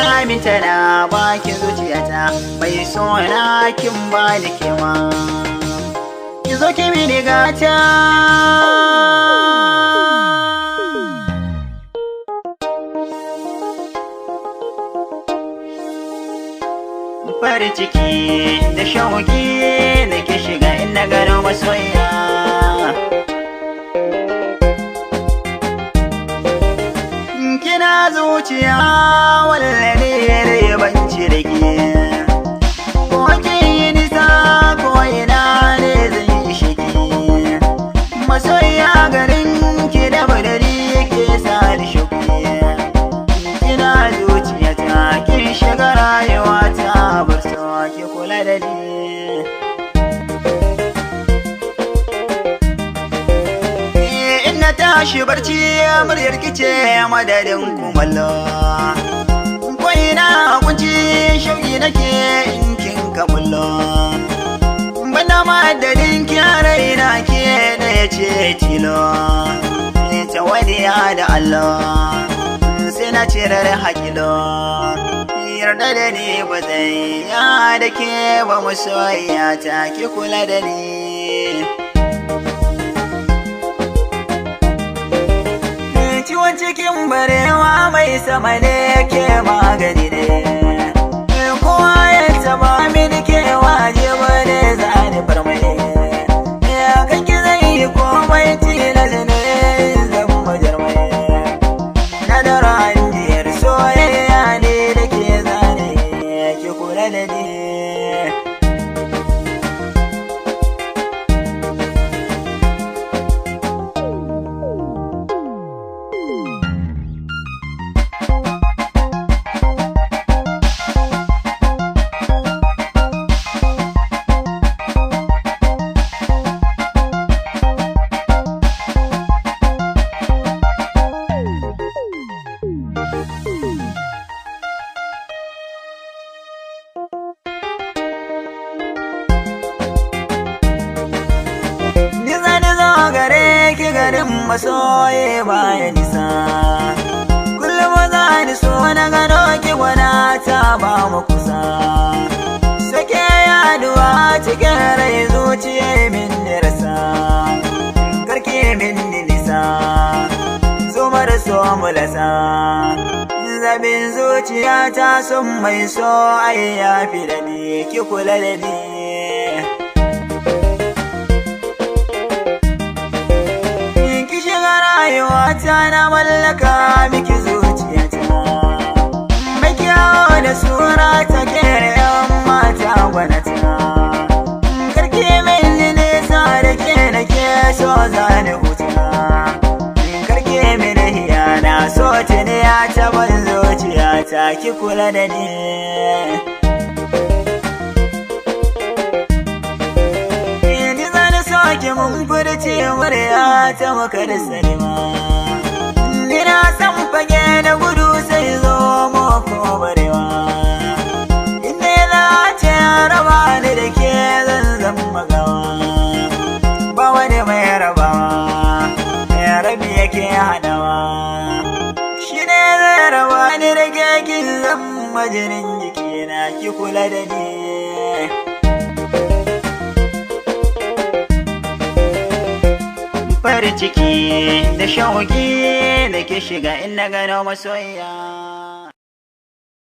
aminta na baki zuciyata mai sona kin ba ni kema ki zo ki mini gata farin ciki da shauki da ke shiga in na gano masoya kina zuciya wallare da yabanci da ke ko kin yi nisa ko ina ne zan yi shiki masoya garin ki da badari ke sa da shauki kina zuciya ta kin shiga rayuwa ta bar ki kula da ni na tashi barci muryar kice madadin kumallo ko ina kunci shauki nake in kin kabullo bana madadin ki raina ke da yace tilo ta wadiya da Allah sai na cirar hakilo yarda da ni ba zai ya da ke ba masoyiya ta ki kula da ni ciwon cikin barewa mai sama ne ke magani ne kowa ya taba mini ke waje bane zani farmai ya kanki zai yi komai tilas ne zan majarmai na da ranjiyar soyayya ne da ke zane ki kula da ni garin masoye baya nisa kullum za ni so na gano ki gwana ta ba mu kusa sake yaduwa cikin rai zuciya min nirsa karki min nisa zumar so mulasa zabin zuciya ta sun mai so ai yafi da ni ki kula da ni rayuwata na mallaka miki zuciyata mai kyawo da sura ta kere yan mata gwanata karki min nisa da ke na ke so zane huta karki min hiyana so tuni ya taban zuciyata ki kula da ni ki mun furci murya ta makar salima ni na san fage da gudu sai zo mako barewa inda ya ce raba ni da ke zan zama gawa ba wani mai rabawa ya rabi yake hadawa shi ne zai raba ni da ke kin zama jinin jikina ki kula da ni farin ciki da shauki da ke shiga in na gano masoya